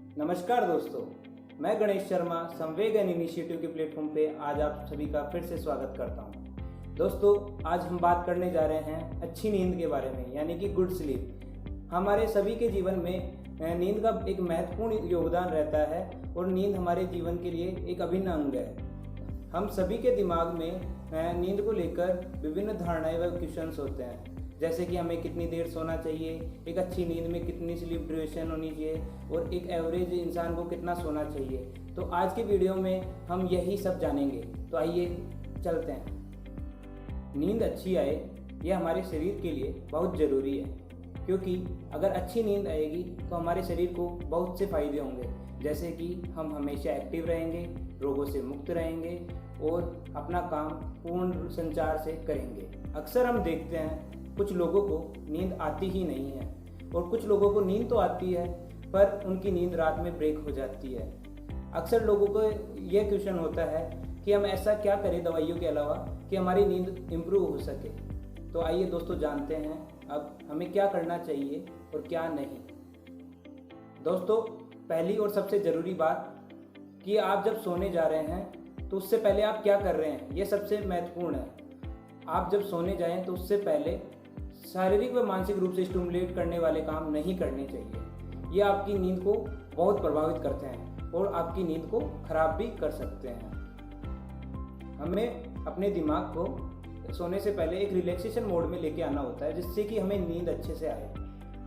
नमस्कार दोस्तों, मैं गणेश शर्मा संवेग एंड इनिशिएटिव के प्लेटफॉर्म पे आज आप सभी का फिर से स्वागत करता हूँ। दोस्तों, आज हम बात करने जा रहे हैं अच्छी नींद के बारे में, यानी कि गुड स्लीप। हमारे सभी के जीवन में नींद का एक महत्वपूर्ण योगदान रहता है और नींद हमारे जीवन के लिए एक अभिन्न अंग है। हम सभी के दिमाग में नींद को लेकर विभिन्न धारणाएं व क्वेश्चंस होते हैं, जैसे कि हमें कितनी देर सोना चाहिए, एक अच्छी नींद में कितनी स्लीप ड्यूरेशन होनी चाहिए और एक एवरेज इंसान को कितना सोना चाहिए। तो आज की वीडियो में हम यही सब जानेंगे। तो आइए चलते हैं। नींद अच्छी आए यह हमारे शरीर के लिए बहुत ज़रूरी है, क्योंकि अगर अच्छी नींद आएगी तो हमारे शरीर को बहुत से फायदे होंगे, जैसे कि हम हमेशा एक्टिव रहेंगे, रोगों से मुक्त रहेंगे और अपना काम पूर्ण संचार से करेंगे। अक्सर हम देखते हैं कुछ लोगों को नींद आती ही नहीं है और कुछ लोगों को नींद तो आती है पर उनकी नींद रात में ब्रेक हो जाती है। अक्सर लोगों को यह क्वेश्चन होता है कि हम ऐसा क्या करें दवाइयों के अलावा कि हमारी नींद इम्प्रूव हो सके। तो आइए दोस्तों जानते हैं अब हमें क्या करना चाहिए और क्या नहीं। दोस्तों, पहली और सबसे ज़रूरी बात कि आप जब सोने जा रहे हैं तो उससे पहले आप क्या कर रहे हैं, ये सबसे महत्वपूर्ण है। आप जब सोने जाएं तो उससे पहले शारीरिक व मानसिक रूप से स्टिमुलेट करने वाले काम नहीं करने चाहिए। ये आपकी नींद को बहुत प्रभावित करते हैं और आपकी नींद को खराब भी कर सकते हैं। हमें अपने दिमाग को सोने से पहले एक रिलैक्सेशन मोड में लेके आना होता है, जिससे कि हमें नींद अच्छे से आए।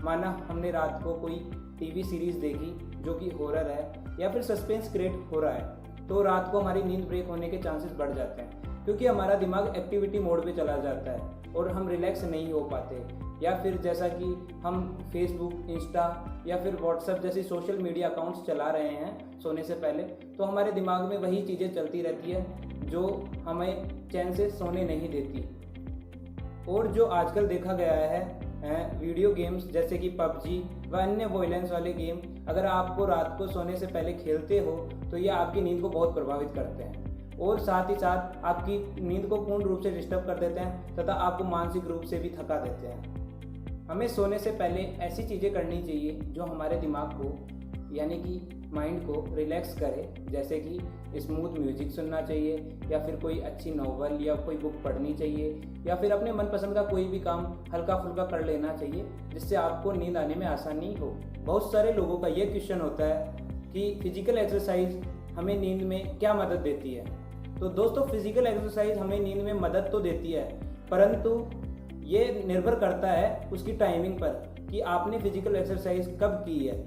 माना हमने रात को कोई टीवी सीरीज़ देखी जो कि हॉरर है या फिर सस्पेंस क्रिएट हो रहा है, तो रात को हमारी नींद ब्रेक होने के चांसेस बढ़ जाते हैं, क्योंकि हमारा दिमाग एक्टिविटी मोड पे चला जाता है और हम रिलैक्स नहीं हो पाते। या फिर जैसा कि हम फेसबुक, इंस्टा या फिर व्हाट्सएप जैसी सोशल मीडिया अकाउंट्स चला रहे हैं सोने से पहले, तो हमारे दिमाग में वही चीज़ें चलती रहती है जो हमें चैन से सोने नहीं देती। और जो आजकल देखा गया है वीडियो गेम्स जैसे कि पबजी व अन्य वॉयलेंस वाले गेम, अगर आपको रात को सोने से पहले खेलते हो तो ये आपकी नींद को बहुत प्रभावित करते हैं और साथ ही साथ आपकी नींद को पूर्ण रूप से डिस्टर्ब कर देते हैं तथा आपको मानसिक रूप से भी थका देते हैं। हमें सोने से पहले ऐसी चीज़ें करनी चाहिए जो हमारे दिमाग को यानी कि माइंड को रिलैक्स करे, जैसे कि स्मूथ म्यूजिक सुनना चाहिए या फिर कोई अच्छी नॉवल या कोई बुक पढ़नी चाहिए या फिर अपने मनपसंद का कोई भी काम हल्का फुल्का कर लेना चाहिए, जिससे आपको नींद आने में आसानी हो। बहुत सारे लोगों का ये क्वेश्चन होता है कि फिजिकल एक्सरसाइज हमें नींद में क्या मदद देती है। तो दोस्तों, फिजिकल एक्सरसाइज हमें नींद में मदद तो देती है, परंतु ये निर्भर करता है उसकी टाइमिंग पर कि आपने फिजिकल एक्सरसाइज कब की है।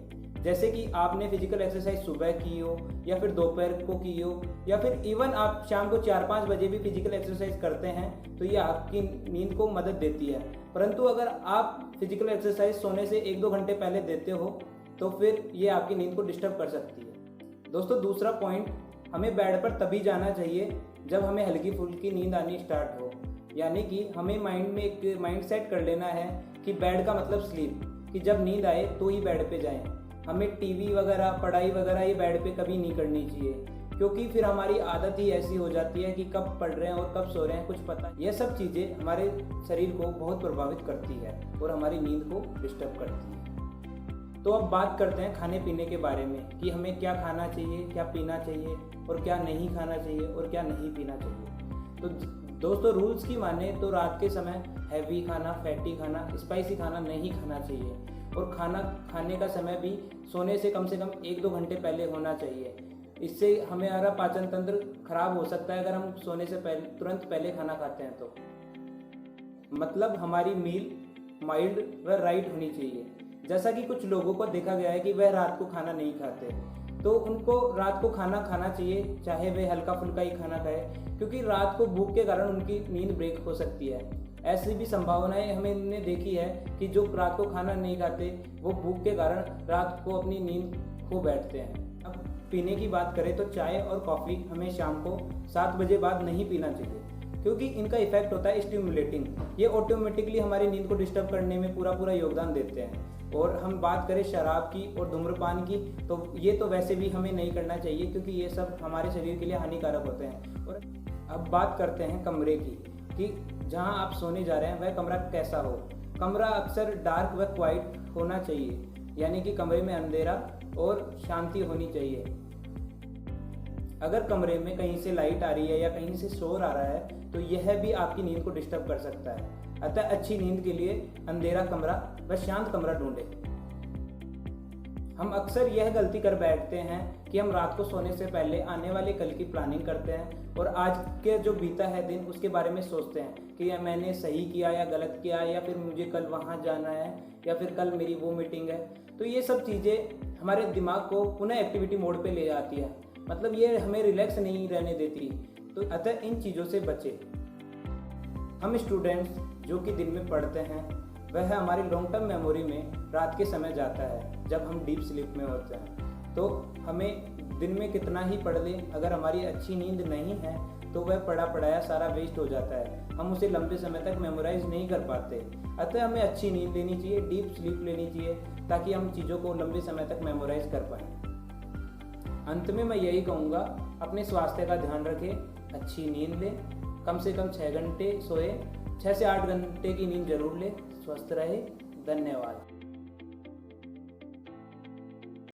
जैसे कि आपने फिजिकल एक्सरसाइज सुबह की हो या फिर दोपहर को की हो या फिर इवन आप शाम को 4-5 बजे भी फिजिकल एक्सरसाइज करते हैं, तो ये आपकी नींद को मदद देती है। परंतु अगर आप फिजिकल एक्सरसाइज सोने से 1-2 घंटे पहले देते हो तो फिर ये आपकी नींद को डिस्टर्ब कर सकती है। दोस्तों, दूसरा पॉइंट, हमें बेड पर तभी जाना चाहिए जब हमें हल्की फुल्की नींद आनी स्टार्ट हो, यानी कि हमें माइंड में एक माइंड सेट कर लेना है कि बेड का मतलब स्लीप, कि जब नींद आए तो ही बेड पे जाएं। हमें टीवी वगैरह, पढ़ाई वगैरह ये बेड पे कभी नहीं करनी चाहिए, क्योंकि फिर हमारी आदत ही ऐसी हो जाती है कि कब पढ़ रहे हैं और कब सो रहे हैं कुछ पता। यह सब चीज़ें हमारे शरीर को बहुत प्रभावित करती है और हमारी नींद को डिस्टर्ब करती है। तो अब बात करते हैं खाने पीने के बारे में कि हमें क्या खाना चाहिए, क्या पीना चाहिए और क्या नहीं खाना चाहिए और क्या नहीं पीना चाहिए। तो दोस्तों, रूल्स की माने तो रात के समय हैवी खाना, फैटी खाना, स्पाइसी खाना नहीं खाना चाहिए और खाना खाने का समय भी सोने से कम 1-2 घंटे पहले होना चाहिए। इससे हमारा पाचन तंत्र खराब हो सकता है अगर हम सोने से पहले तुरंत पहले खाना खाते हैं तो। मतलब हमारी मील माइल्ड व राइट होनी चाहिए। जैसा कि कुछ लोगों को देखा गया है कि वह रात को खाना नहीं खाते, तो उनको रात को खाना खाना चाहिए, चाहे वे हल्का फुल्का ही खाना खाए, क्योंकि रात को भूख के कारण उनकी नींद ब्रेक हो सकती है। ऐसी भी संभावनाएं हमने देखी है कि जो रात को खाना नहीं खाते वो भूख के कारण रात को अपनी नींद खो बैठते हैं। अब पीने की बात करें तो चाय और कॉफ़ी हमें शाम को 7 बजे बाद नहीं पीना चाहिए, क्योंकि इनका इफेक्ट होता है स्टिमुलेटिंग। ये ऑटोमेटिकली हमारी नींद को डिस्टर्ब करने में पूरा योगदान देते हैं। और हम बात करें शराब की और धूम्रपान की, तो ये तो वैसे भी हमें नहीं करना चाहिए, क्योंकि ये सब हमारे शरीर के लिए हानिकारक होते हैं। और अब बात करते हैं कमरे की, कि जहां आप सोने जा रहे हैं वह कमरा कैसा हो। कमरा अक्सर डार्क व क्वाइट होना चाहिए, यानी कि कमरे में अंधेरा और शांति होनी चाहिए। अगर कमरे में कहीं से लाइट आ रही है या कहीं से शोर आ रहा है तो यह भी आपकी नींद को डिस्टर्ब कर सकता है। अतः अच्छी नींद के लिए अंधेरा कमरा व शांत कमरा ढूंढें। हम अक्सर यह गलती कर बैठते हैं कि हम रात को सोने से पहले आने वाले कल की प्लानिंग करते हैं और आज के जो बीता है दिन उसके बारे में सोचते हैं कि या मैंने सही किया या गलत किया, या फिर मुझे कल वहाँ जाना है, या फिर कल मेरी वो मीटिंग है। तो ये सब चीज़ें हमारे दिमाग को पुनः एक्टिविटी मोड पे ले आती है, मतलब ये हमें रिलैक्स नहीं रहने देती। तो अतः इन चीज़ों से बचें। हम स्टूडेंट्स जो कि दिन में पढ़ते हैं वह हमारी लॉन्ग टर्म मेमोरी में रात के समय जाता है जब हम डीप स्लीप में होते हैं। तो हमें दिन में कितना ही पढ़ लें, अगर हमारी अच्छी नींद नहीं है तो वह पढ़ा पढ़ाया सारा वेस्ट हो जाता है, हम उसे लंबे समय तक मेमोराइज नहीं कर पाते। अतः हमें अच्छी नींद लेनी चाहिए, डीप स्लीप लेनी चाहिए, ताकि हम चीज़ों को लंबे समय तक मेमोराइज कर पाएँ। अंत में मैं यही कहूँगा, अपने स्वास्थ्य का ध्यान रखें, अच्छी नींद लें, कम से कम 6 घंटे सोए, 6 से 8 घंटे की नींद जरूर लें। स्वस्थ रहे। धन्यवाद।